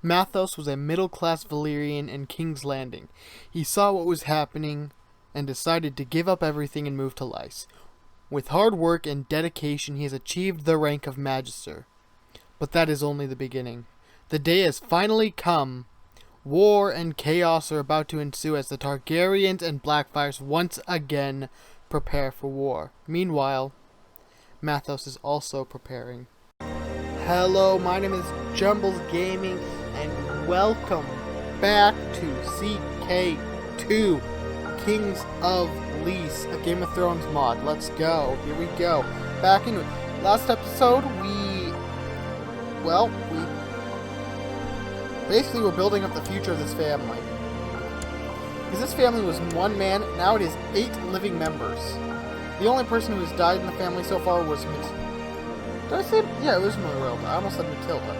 Matthos was a middle-class Valyrian in King's Landing. He saw what was happening and decided to give up everything and move to Lyce. With hard work and dedication, he has achieved the rank of Magister. But that is only the beginning. The day has finally come. War and chaos are about to ensue as the Targaryens and Blackfyres once again prepare for war. Meanwhile, Matthos is also preparing. Hello, my name is Jumbles Gaming, and welcome back to CK2, Kings of Lyce, a Game of Thrones mod. Let's go. Here we go. Back into it. Last episode, we basically were building up the future of this family. Because this family was one man, now it is 8 living members. The only person who has died in the family so far was did I say? Yeah, it was Marilda. I almost said Matilda.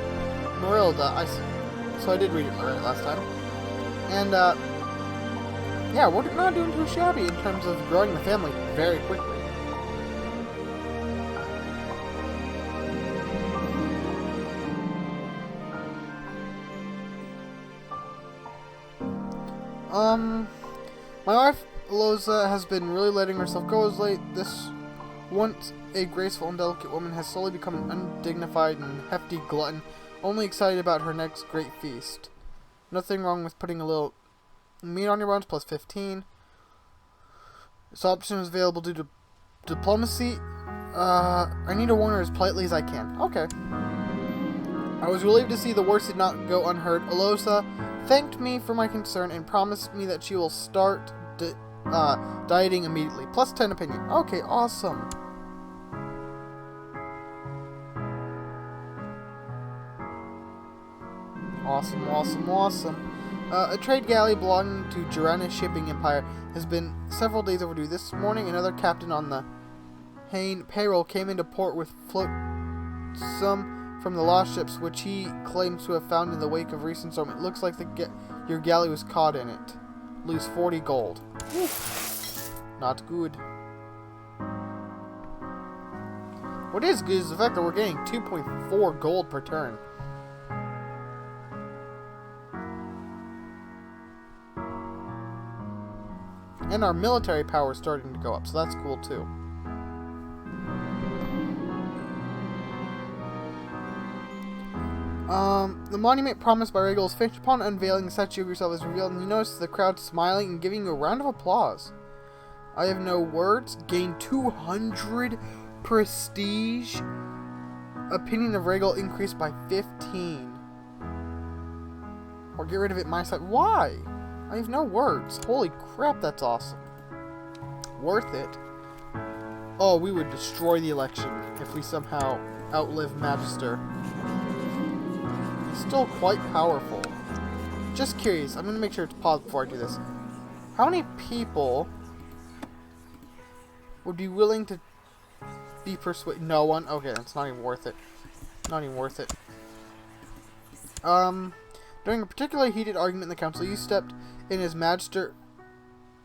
Marilda. So I did read it right last time. And, yeah, we're not doing too shabby in terms of growing the family very quickly. My wife, Loza, has been really letting herself go as late. This once a graceful and delicate woman has slowly become an undignified and hefty glutton, only excited about her next great feast. Nothing wrong with putting a little meat on your bones, plus 15. This option is available due to diplomacy. I need to warn her as politely as I can. Okay. I was relieved to see the worst did not go unheard. Alosa thanked me for my concern and promised me that she will start dieting immediately. Plus 10 opinion. Okay, awesome. Awesome. A trade galley belonging to Jurana Shipping Empire has been several days overdue. This morning, another captain on the Hain payroll came into port with some from the lost ships, which he claims to have found in the wake of recent storm. It looks like your galley was caught in it. Lose 40 gold. Not good. What is good is the fact that we're getting 2.4 gold per turn. And our military power is starting to go up, so that's cool too. The monument promised by Rhaegal is finished. Upon unveiling, the statue of yourself is revealed, and you notice the crowd smiling and giving you a round of applause. I have no words. Gain 200 prestige. Opinion of Rhaegal increased by 15. Or get rid of it my side. Why? I have no words. Holy crap, that's awesome. Worth it. Oh, we would destroy the election if we somehow outlive Magister. He's still quite powerful. Just curious, I'm going to make sure to pause before I do this. How many people would be willing to be persuaded? No one? Okay, that's not even worth it. Not even worth it. During a particularly heated argument in the council, you stepped in as Magister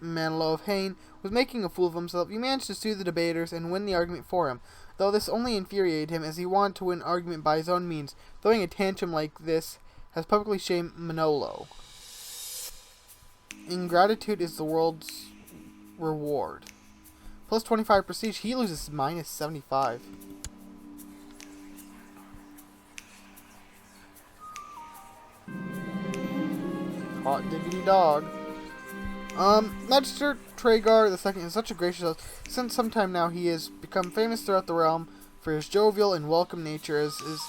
Manlo of Hain was making a fool of himself. You managed to soothe the debaters and win the argument for him, though this only infuriated him as he wanted to win an argument by his own means. Throwing a tantrum like this has publicly shamed Manolo. Ingratitude is the world's reward. Plus 25 prestige. He loses minus 75. Hot diggity dog. Magister Tragar II is such a gracious host. Since some time now, he has become famous throughout the realm for his jovial and welcome nature, as his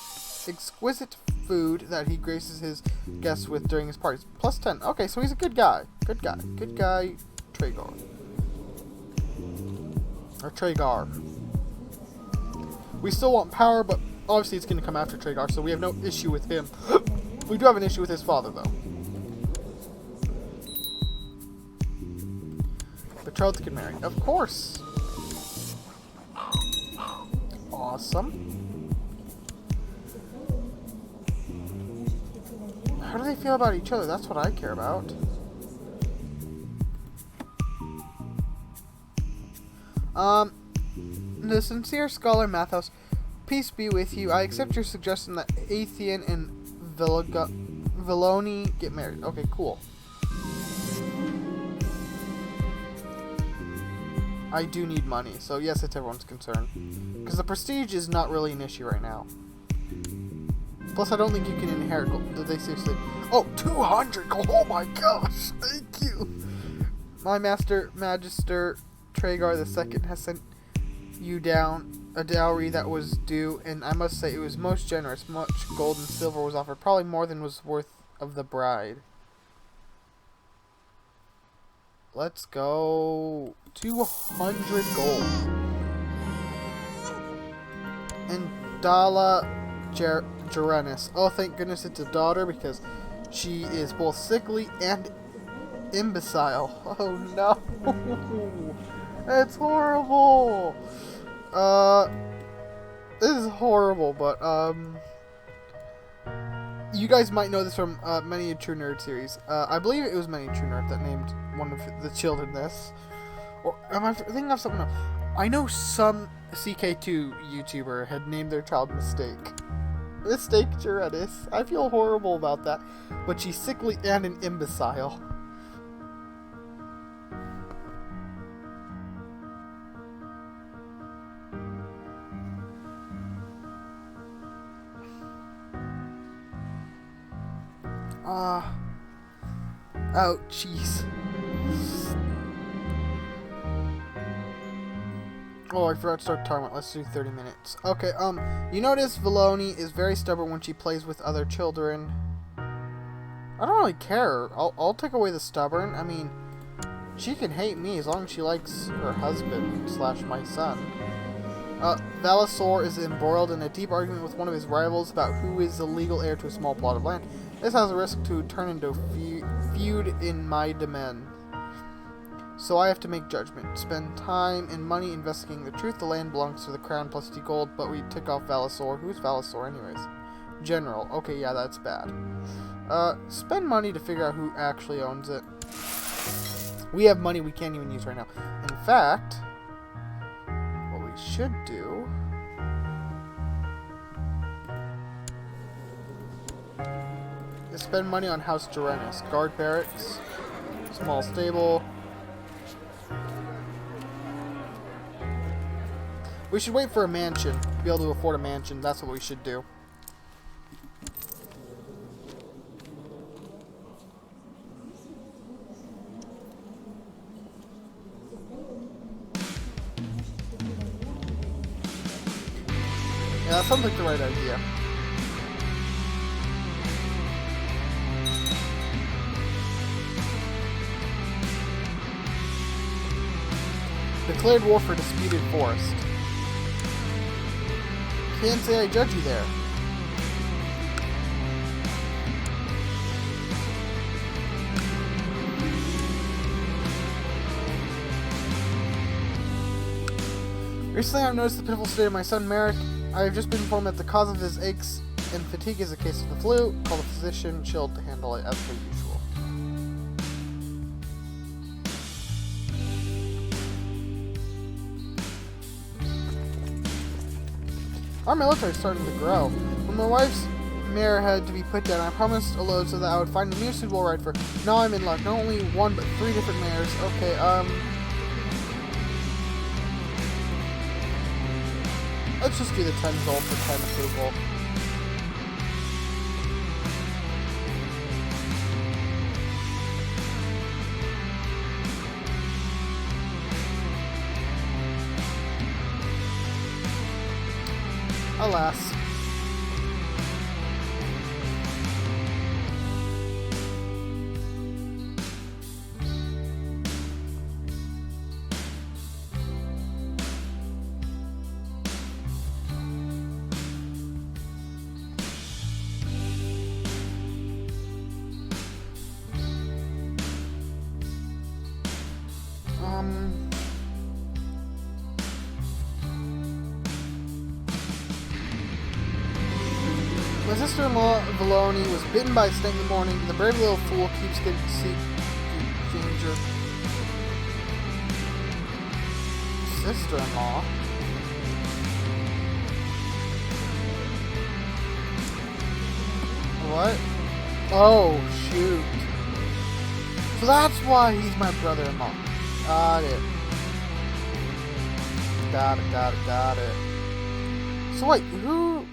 exquisite food that he graces his guests with during his parties. Plus 10. Okay, so he's a good guy. Good guy, Tragar. Or Tragar. We still want power, but obviously it's going to come after Tragar, so we have no issue with him. We do have an issue with his father, though. Betrothed can marry. Of course. Awesome. How do they feel about each other? That's what I care about. The sincere scholar Matthos, peace be with you. I accept your suggestion that Athean and Valoni get married. Okay, cool. I do need money, so yes, it's everyone's concern. Because the prestige is not really an issue right now. Plus, I don't think you can inherit gold. Did they seriously? Oh, 200 gold! Oh my gosh! Thank you! My Magister Tragar II has sent you down a dowry that was due, and I must say it was most generous. Much gold and silver was offered, probably more than was worth of the bride. Let's go 200 gold. And Dala Gerenis. Oh, thank goodness it's a daughter because she is both sickly and imbecile. Oh no. It's horrible. This is horrible, but you guys might know this from Miniature Nerd series. I believe it was Miniature Nerd that named one of the children this. Or am I thinking of something else? I know some CK2 YouTuber had named their child Mistake. Mistake Gerenis. I feel horrible about that, but she's sickly and an imbecile. Oh, jeez. Oh, I forgot to start timer. Let's do 30 minutes. Okay, you notice Valoni is very stubborn when she plays with other children. I don't really care. I'll take away the stubborn. I mean, she can hate me as long as she likes her husband / my son. Valyrian is embroiled in a deep argument with one of his rivals about who is the legal heir to a small plot of land. This has a risk to turn into a feud in my domain. So I have to make judgment. Spend time and money investigating the truth. The land belongs to the crown plus 2 gold, but we took off Valyrian. Who's Valyrian anyways? General. Okay, yeah, that's bad. Spend money to figure out who actually owns it. We have money we can't even use right now. In fact, what we should do is spend money on House Gerenis. Guard barracks, small stable. We should wait for a mansion. Be able to afford a mansion. That's what we should do. Yeah, that sounds like the right idea. Declared war for disputed forest. Can't say I judge you there. Recently I've noticed the pitiful state of my son Merrick. I have just been informed that the cause of his aches and fatigue is a case of the flu. Call the physician, chilled to handle it as per usual. Our military is starting to grow. When my wife's mare had to be put down, I promised a load so that I would find a new suitable ride for her. Now I'm in luck. Not only one, but 3 different mares. Okay, let's just do the 10 gold for 10 approval. Alas. My sister-in-law, Valoni, was bitten by a snake in the morning. The brave little fool keeps getting danger. Sister-in-law? What? Oh, shoot. So that's why he's my brother-in-law. Got it. Got it. So wait, who...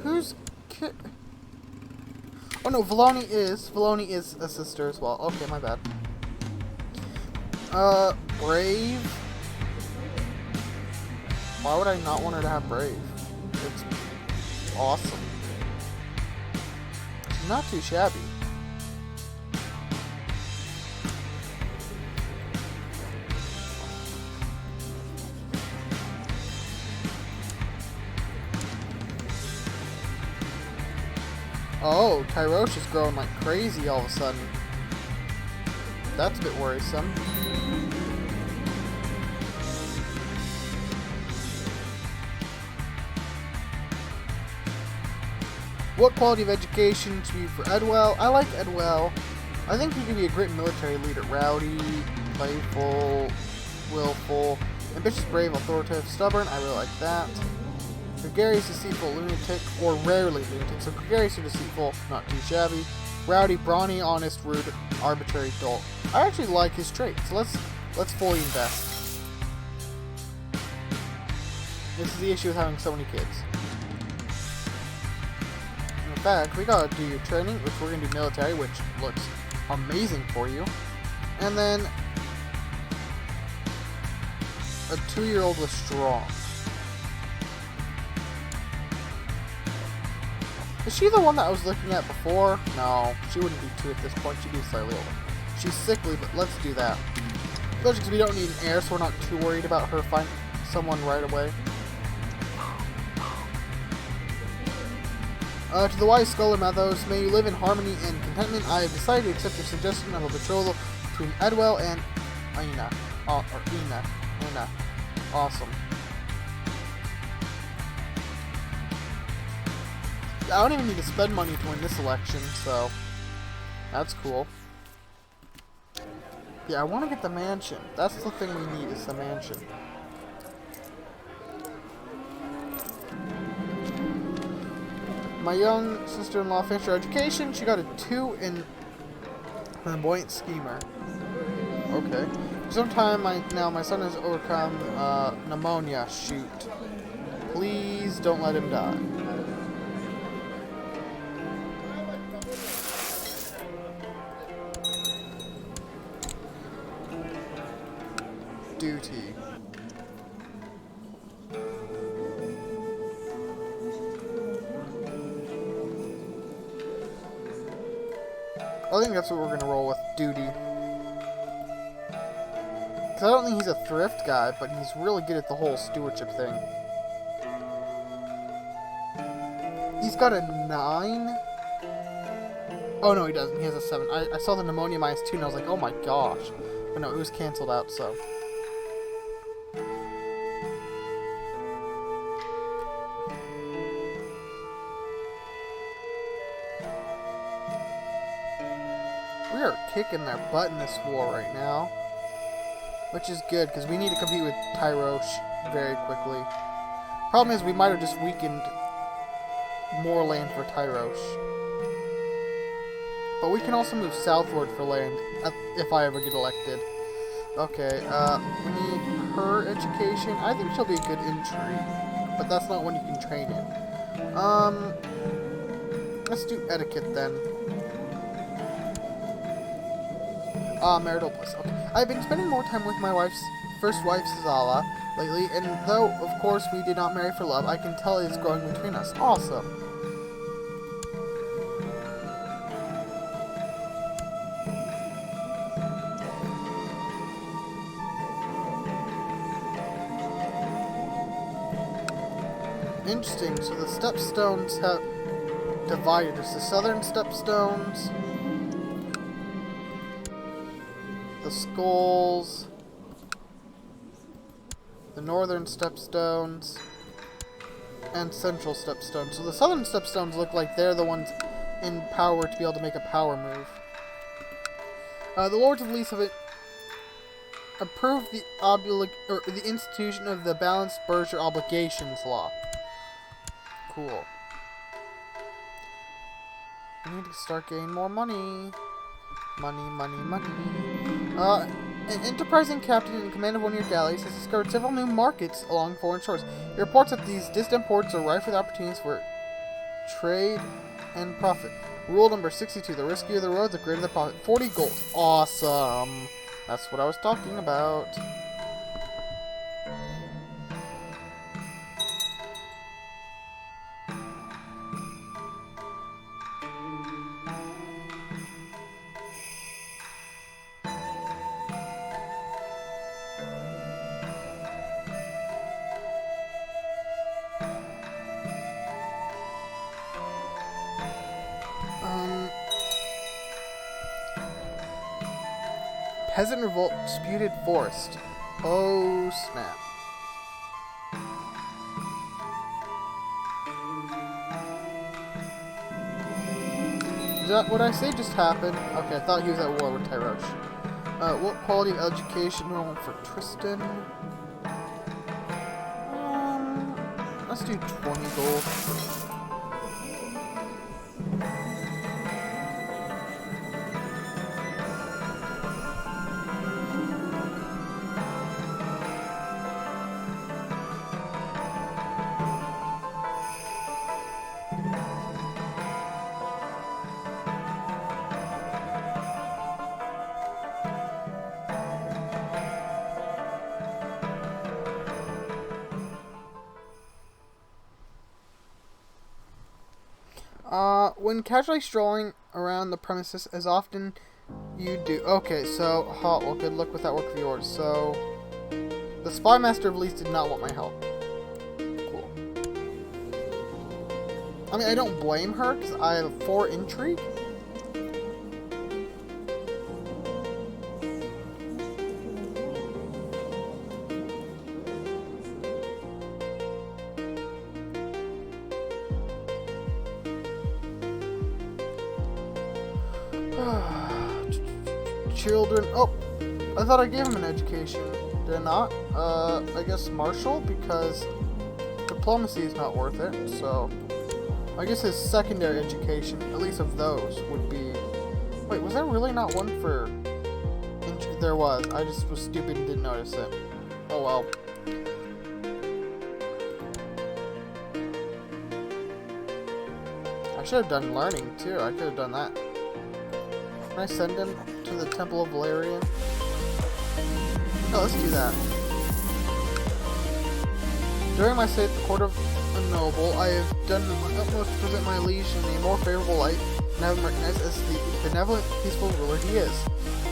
Who's... Oh no, Valoni is a sister as well. Okay, my bad. Brave? Why would I not want her to have Brave? It's awesome. She's not too shabby. Oh, Tyrosh is growing like crazy all of a sudden. That's a bit worrisome. What quality of education to be for Edwell? I like Edwell. I think he could be a great military leader. Rowdy, playful, willful, ambitious, brave, authoritative, stubborn. I really like that. Gregarious, deceitful, lunatic, or rarely lunatic. So gregarious or deceitful, not too shabby. Rowdy, brawny, honest, rude, arbitrary, dull. I actually like his traits. Let's fully invest. This is the issue with having so many kids. In fact, we gotta do your training, which we're gonna do military, which looks amazing for you. And then a 2-year-old with strong. Is she the one that I was looking at before? No, she wouldn't be 2 at this point. She'd be slightly older. She's sickly, but let's do that. Especially because we don't need an heir, so we're not too worried about her finding someone right away. To the wise scholar Matthos, may you live in harmony and contentment. I have decided to accept your suggestion of a betrothal between Edwell and Aina. Or Ina. Ina. Awesome. I don't even need to spend money to win this election, so that's cool. Yeah, I want to get the mansion. That's the thing we need, is the mansion. My young sister-in-law finished her education. She got a 2 in flamboyant schemer. Okay. Sometime now my son has overcome pneumonia. Shoot. Please don't let him die. Duty. I think that's what we're going to roll with, duty. Because I don't think he's a thrift guy, but he's really good at the whole stewardship thing. He's got a 9? Oh no, he doesn't. He has a 7. I saw the pneumonia -2 and I was like, oh my gosh. But no, it was cancelled out, so... We are kicking their butt in this war right now. Which is good, because we need to compete with Tyrosh very quickly. Problem is, we might have just weakened more land for Tyrosh. But we can also move southward for land, if I ever get elected. Okay, we need her education. I think she'll be a good intrigue, but that's not one you can train in. Let's do etiquette then. Marital bliss. Okay. I've been spending more time with my first wife, Zala, lately, and though, of course, we did not marry for love, I can tell it is growing between us. Awesome. Interesting. So the stepstones have divided. There's the southern stepstones, the skulls, the northern stepstones, and central stepstones. So the southern stepstones look like they're the ones in power to be able to make a power move. The Lords of Lease have approved the institution of the Balanced Burgher Obligations Law. Cool. I need to start getting more money. Money. An enterprising captain in command of one of your galleys has discovered several new markets along foreign shores. He reports that these distant ports are rife with opportunities for trade and profit. Rule number 62. The riskier the road, the greater the profit. 40 gold. Awesome. That's what I was talking about. Peasant revolt, disputed forest. Oh, snap. Is that what I say just happened? Okay, I thought he was at war with Tyrosh. What quality of education do I want for Tristan? Let's do 20 gold. When casually strolling around the premises as often you do. Okay, so, well, good luck with that work of yours. So, the Spy Master of Lease did not want my help. Cool. I mean, I don't blame her, because I have 4 intrigue. Children. Oh, I thought I gave him an education. Did I not? I guess Marshall, because diplomacy is not worth it, so I guess his secondary education, at least of those, would be... Wait, was there really not one for... There was. I just was stupid and didn't notice it. Oh well. I should have done learning, too. I could have done that. Can I send him to the Temple of Valyrian? No, let's do that. During my stay at the court of a noble, I have done my utmost to present my liege in a more favorable light and have him recognized as the benevolent, peaceful ruler he is.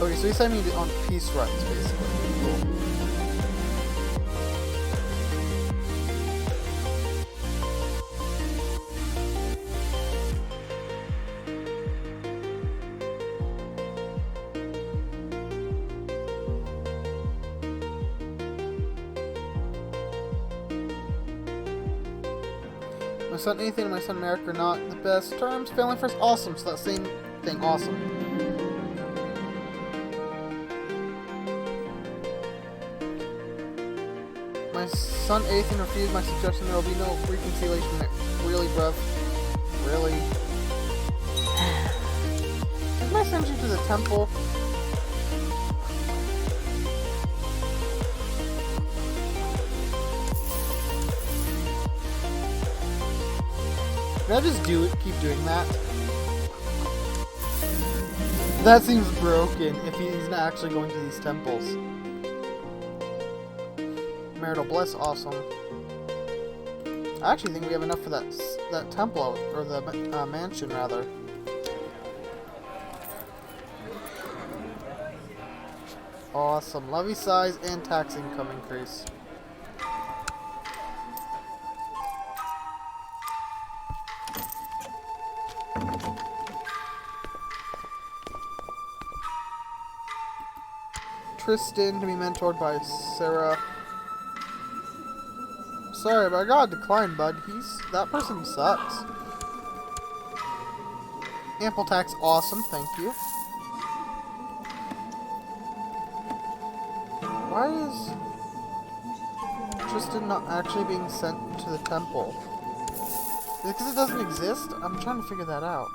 Okay, so he sent me on peace runs, basically. Cool. My son Ethan and my son Merrick are not the best terms. Family first, awesome. So that same thing, awesome. My son Ethan refused my suggestion. There will be no reconciliation. Really, bruv? Really? Didn't I send you to the temple? Can I just keep doing that? That seems broken if he's not actually going to these temples. Marital Bliss, awesome. I actually think we have enough for that temple, or the mansion, rather. Awesome. Levy size and tax income increase. Tristan to be mentored by Sarah. Sorry, but I got a decline, bud. That person sucks. Ample tax, awesome, thank you. Why is Tristan not actually being sent to the temple? Is it because it doesn't exist? I'm trying to figure that out.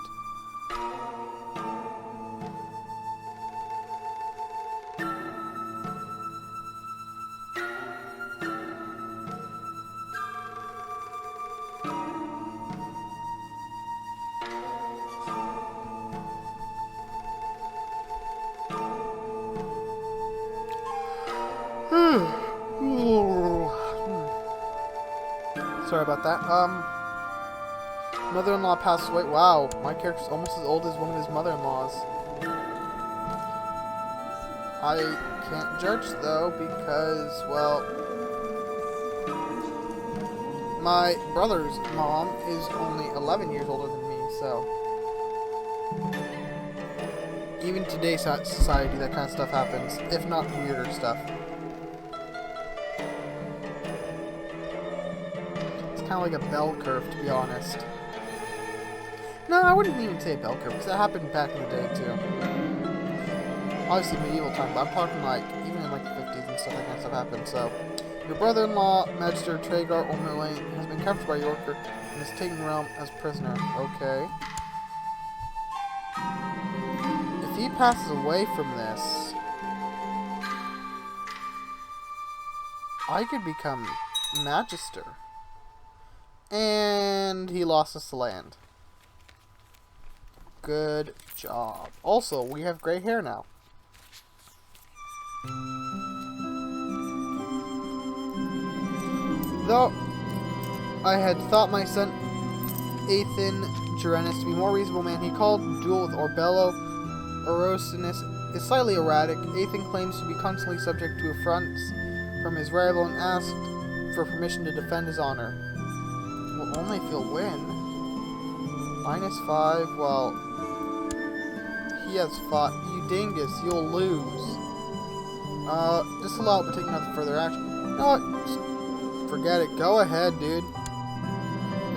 Sorry about that. Mother-in-law passed away. Wow, my character's almost as old as one of his mother-in-laws. I can't judge, though, because, well, my brother's mom is only 11 years older than me, so even today's society, that kind of stuff happens, if not weirder stuff. Kind of like a bell curve, to be honest. No, I wouldn't even say a bell curve, because that happened back in the day, too. Obviously medieval time, but I'm talking like, even in like the 50s and stuff, that kind of stuff happened, so. Your brother-in-law, Magister Tragar O'Millane, has been captured by Yorker and is taken the realm as prisoner. Okay. If he passes away from this, I could become Magister. And he lost us the land. Good job. Also, we have gray hair now. Though I had thought my son Aethan Gerenus to be a more reasonable man, he called duel with Orbello Orosinus is slightly erratic. Aethan claims to be constantly subject to affronts from his rival and asked for permission to defend his honor. Well, only if he'll win. -5, well, he has fought. You dingus, you'll lose. Disallow it, but take nothing further action. You know what? Just forget it. Go ahead, dude.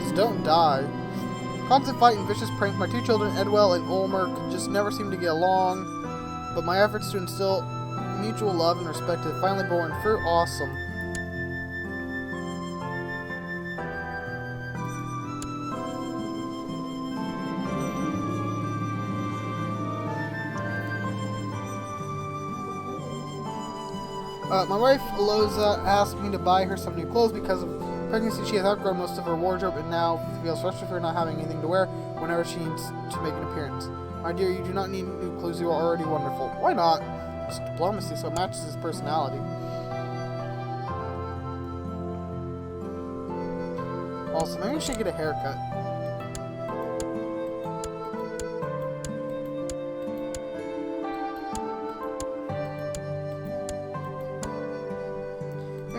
Just don't die. Constant fight and vicious pranks. My two children, Edwell and Ulmer, could just never seem to get along. But my efforts to instill mutual love and respect have finally borne fruit. Awesome. My wife, Aloza, asked me to buy her some new clothes because of pregnancy. She has outgrown most of her wardrobe and now feels frustrated for not having anything to wear whenever she needs to make an appearance. My dear, you do not need new clothes. You are already wonderful. Why not? It's diplomacy, so it matches his personality. Also, maybe we should get a haircut.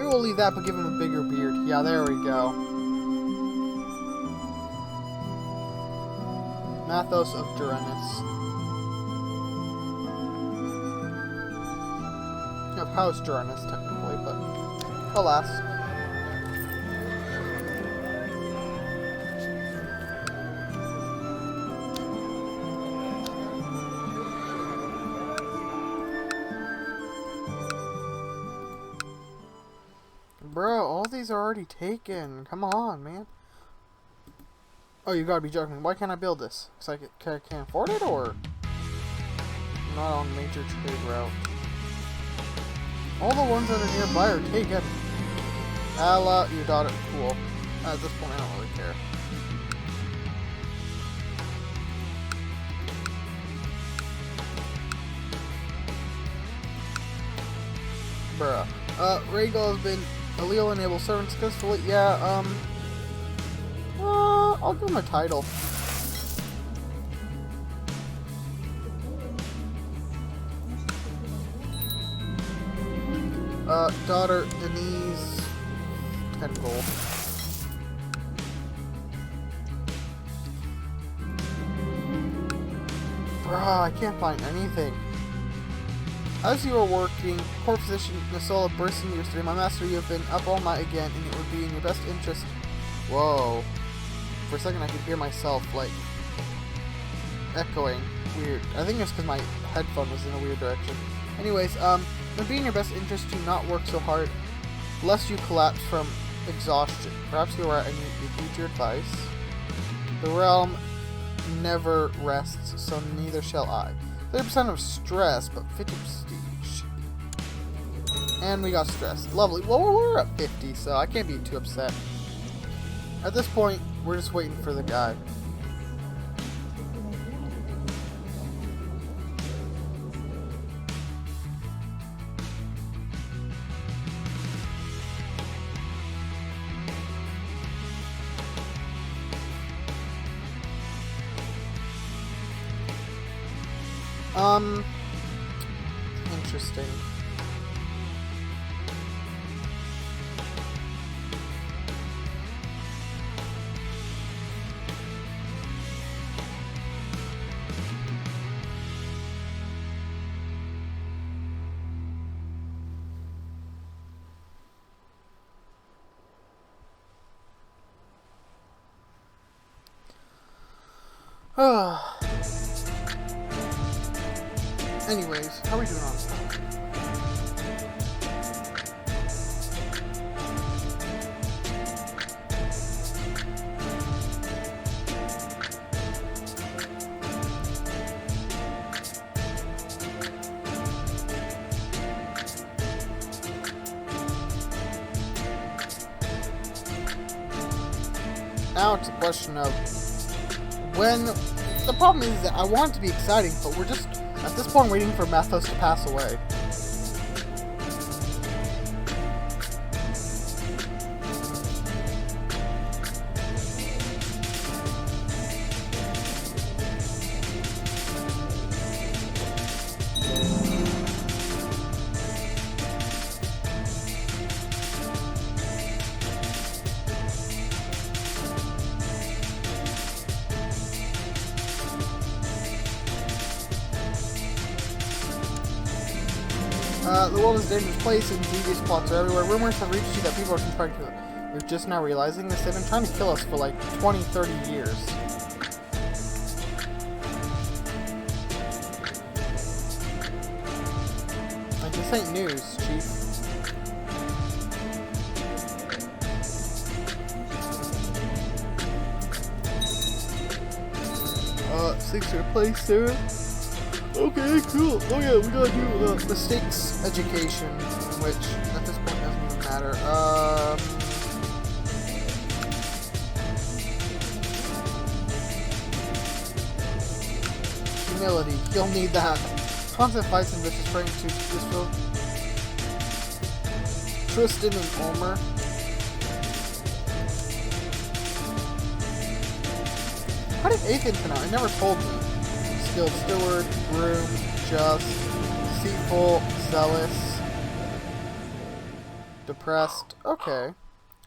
We'll leave that, but give him a bigger beard. Yeah, there we go. Matthos of Gerenus. Of House Gerenus, technically, but alas. Bro, all these are already taken. Come on, man. Oh, you gotta be joking. Why can't I build this? Because I can't afford it, or not on major trade route? All the ones that are nearby are taken. Alla, your daughter. Cool. At this point, I don't really care. Bruh. Rhaegal has been Allele enabled servant successfully. Yeah, I'll give him a title. Daughter Denise, 10 gold. Bruh, I can't find anything. As you are working, court physician Nasola burst into your stream. My master, you have been up all night again, and it would be in your best interest. Whoa. For a second, I could hear myself, like, echoing. Weird. I think it's because my headphone was in a weird direction. Anyways, it would be in your best interest to not work so hard, lest you collapse from exhaustion. Perhaps you are right and you heed your advice. The realm never rests, so neither shall I. 30% of stress, but 50 prestige. And we got stress. Lovely. Well, we're at 50, so I can't be too upset. At this point, we're just waiting for the guy. Interesting. Anyways, how are we doing on time? Now it's a question of when. The problem is that I want it to be exciting, but we're just at this point waiting for Matthos to pass away. The world is a dangerous place and devious plots are everywhere. Rumors have reached you that people are trying to... You're just now realizing this. They've been trying to kill us for like 20, 30 years. Like, this ain't news, Chief. Seeks to replace Sarah. Okay, cool. Oh yeah, we gotta do mistakes education, which at this point doesn't even matter. Humility. You'll need that. Constant fights and vicious praying to Disfil. Tristan and Omer. How did Ethan come out? It never told me. Skilled steward, groom, just, deceitful, zealous, depressed. Okay.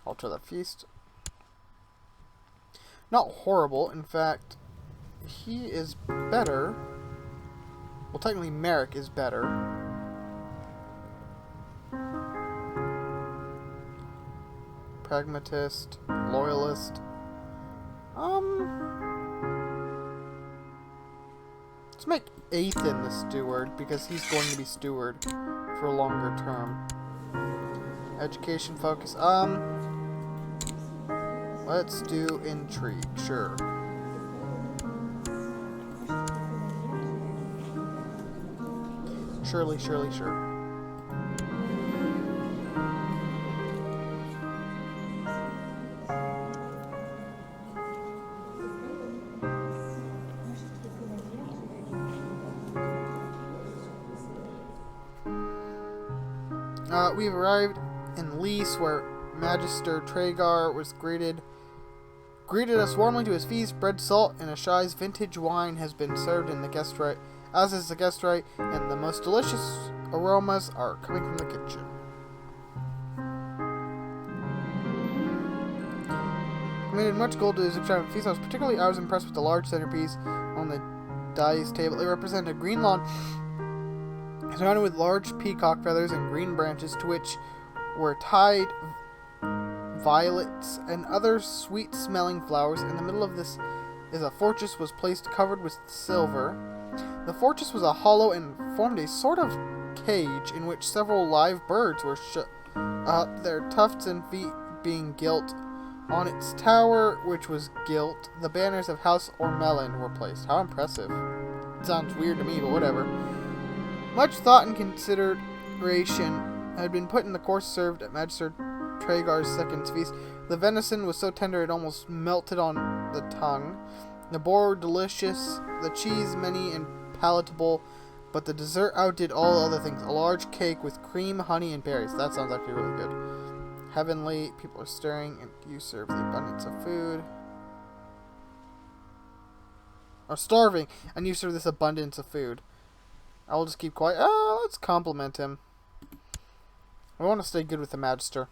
Alter the feast. Not horrible. In fact, he is better. Well, technically, Merrick is better. Pragmatist, loyalist. Let's make Ethan the steward, because he's going to be steward for a longer term. Education focus. Let's do intrigue, sure. Surely, sure. We've arrived in Lys, where Magister Tragar was greeted us warmly to his feast. Bread, salt, and a Shai's vintage wine has been served in the guest right, as is the guest right, and the most delicious aromas are coming from the kitchen. Committed much gold to this extravagant feast. I was impressed with the large centerpiece on the dais table. It represented a green lawn surrounded with large peacock feathers and green branches, to which were tied violets and other sweet-smelling flowers. In the middle of this is a fortress was placed covered with silver. The fortress was a hollow and formed a sort of cage in which several live birds were shut up, their tufts and feet being gilt. On its tower, which was gilt, the banners of House Ormelin were placed. How impressive. Sounds weird to me, but whatever. Much thought and consideration had been put in the course served at Magister Tragar's second feast. The venison was so tender it almost melted on the tongue. The boar delicious, the cheese many and palatable, but the dessert outdid all other things. A large cake with cream, honey, and berries. That sounds actually really good. Heavenly, people are stirring, and you serve the abundance of food. Or starving, and you serve this abundance of food. I will just keep quiet. Let's compliment him. I want to stay good with the Magister.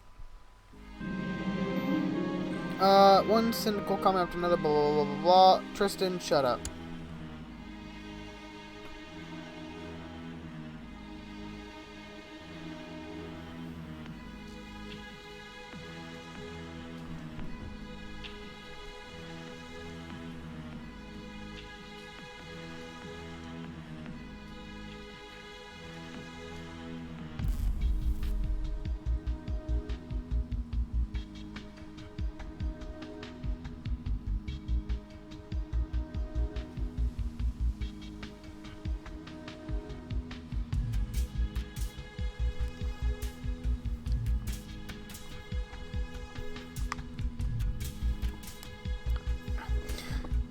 One cynical comment after another, blah, blah, blah, blah, blah. Tristan, shut up.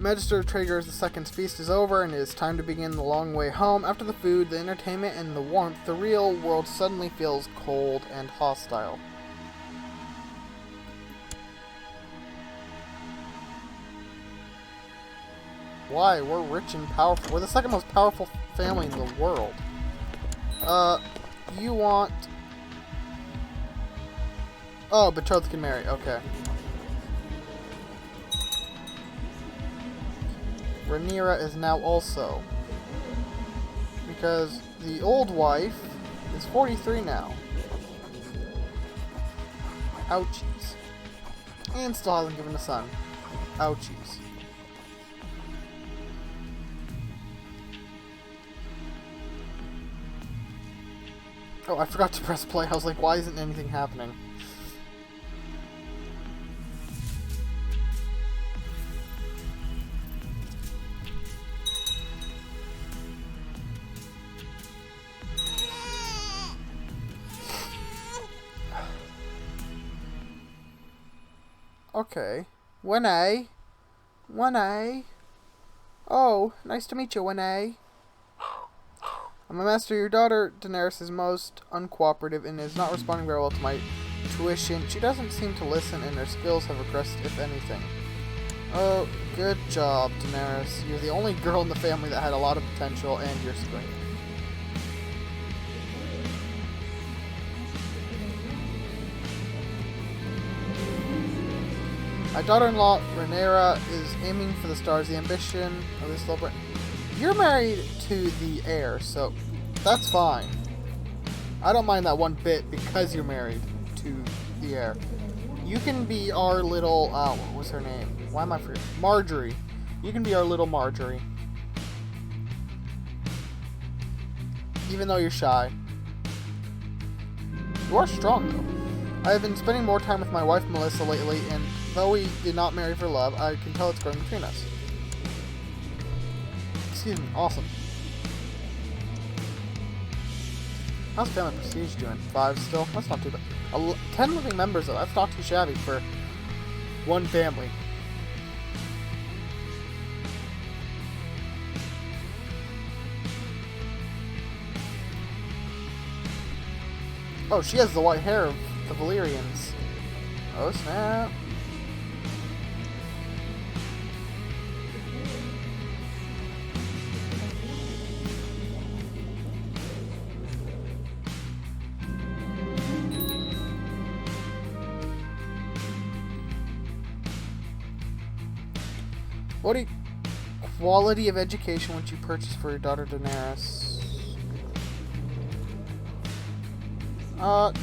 Magister Tragar's second's feast is over, and it is time to begin the long way home. After the food, the entertainment, and the warmth, the real world suddenly feels cold and hostile. Why? We're rich and powerful. We're the second most powerful family in the world. You want... Oh, betrothed can marry. Okay. Rhaenyra is now also. Because the old wife is 43 now. Ouchies. And still hasn't given a son. Ouchies. Oh, I forgot to press play. I was like, why isn't anything happening? Okay. Winnie. Winnie. Oh, nice to meet you, Winnie. I'm a master. Your daughter, Daenerys, is most uncooperative and is not responding very well to my tuition. She doesn't seem to listen, and her skills have regressed, if anything. Oh, good job, Daenerys. You're the only girl in the family that had a lot of potential, and you're screaming. My daughter-in-law, Rhaenyra, is aiming for the stars. The ambition of this little... You're married to the heir, so that's fine. I don't mind that one bit because you're married to the heir. You can be our little... what was her name? Why am I forgetting? Marjorie. You can be our little Marjorie. Even though you're shy. You are strong, though. I have been spending more time with my wife, Melissa, lately, and though we did not marry for love, I can tell it's growing between us. Excuse me, awesome. How's family prestige doing? 5 still? That's not too bad. 10 living members, though. That's not too shabby for one family. Oh, she has the white hair of the Valyrians. Oh, snap. What quality of education would you purchase for your daughter Daenerys?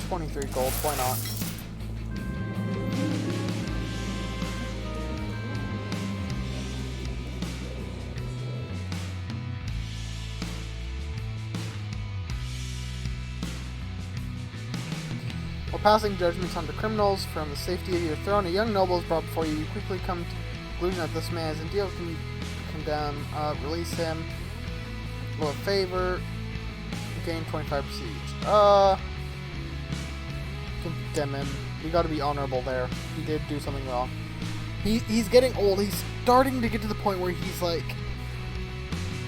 23 gold, why not? passing judgments on the criminals from the safety of your throne. A young noble is brought before you. You quickly come to the conclusion that this man is indeed condemn. Release him. Roll a favor. Gain 25 prestige. Condemn him. We gotta be honorable there. He did do something wrong. He's getting old. He's starting to get to the point where he's like,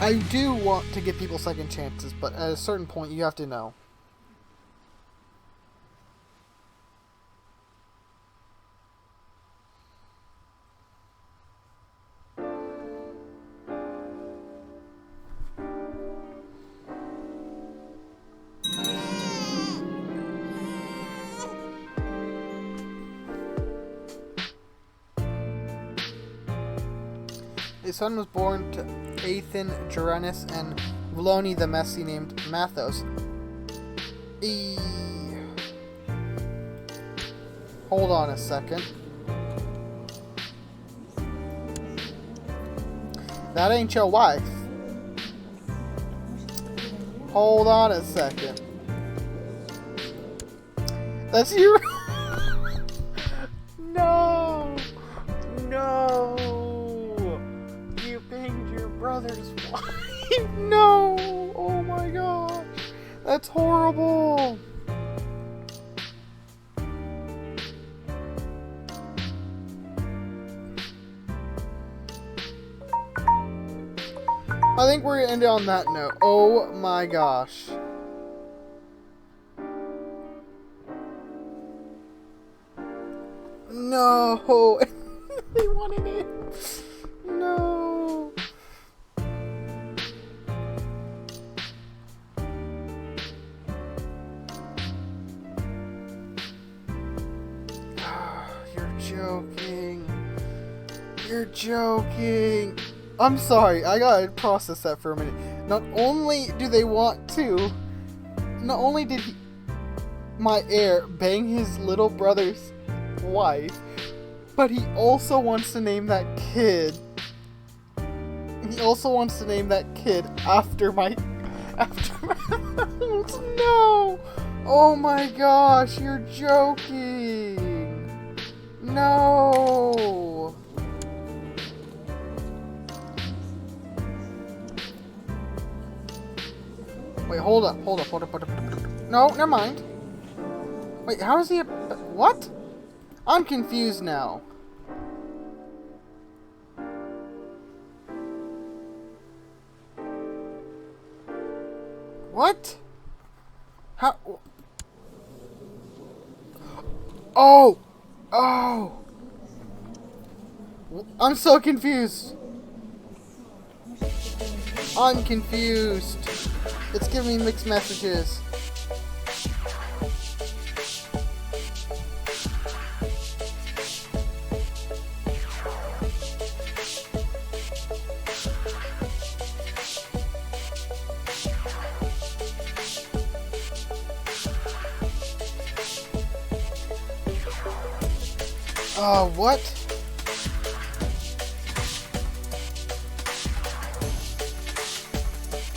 I do want to give people second chances, but at a certain point you have to know. His son was born to Athen, Geranus, and Vloni the Messy named Matthos. Hold on a second. That ain't your wife. Hold on a second. That's your... No! No! You banged your brother's wife? No! Oh my gosh! That's horrible! I think we're gonna end it on that note. Oh my gosh. No! They wanted it! No! You're joking. You're joking. I'm sorry, I gotta process that for a minute. Not only do they want to... Not only did my heir bang his little brother's wife, but he also wants to name that kid. He also wants to name that kid after my... No! Oh my gosh, you're joking! No! Wait, hold up. No, never mind. Wait, how is he a... What? I'm confused now. What? How... Oh! Oh! I'm so confused. I'm confused. It's giving me mixed messages. What?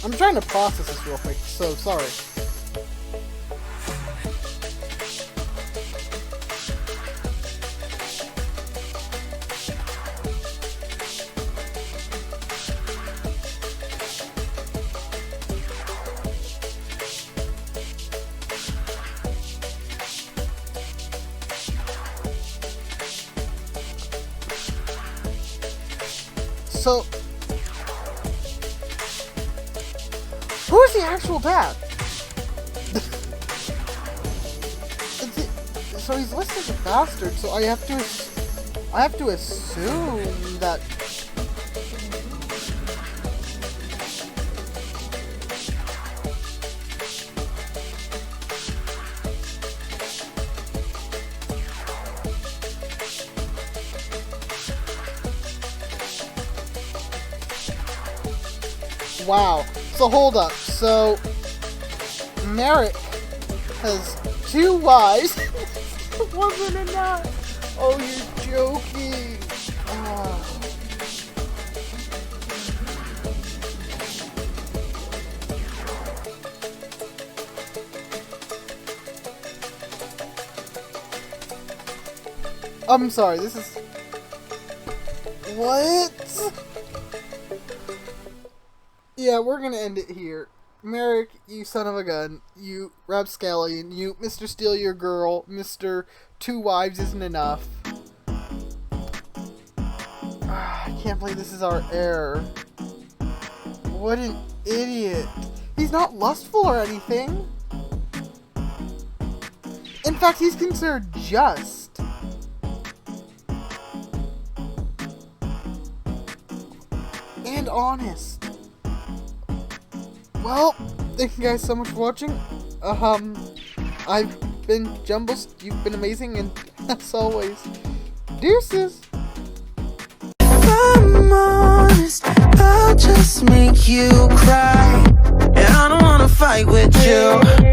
I'm trying to process this real quick, so sorry. So, who's the actual dad? So he's listed as a bastard. So I have to assume that. Wow. So hold up. So Merrick has 2 wives. Wasn't enough. Oh, you're joking. Oh. I'm sorry, this is... What? Yeah, we're gonna end it here. Merrick, you son of a gun. You rapscallion. You Mr. Steal Your Girl. Mr. Two Wives Isn't Enough. I can't believe this is our heir. What an idiot. He's not lustful or anything. In fact, he's considered just. And honest. Well, thank you guys so much for watching. I've been Jumbles. You've been amazing, and as always, deuces. If I'm honest, I'll just make you cry, and I don't wanna fight with you.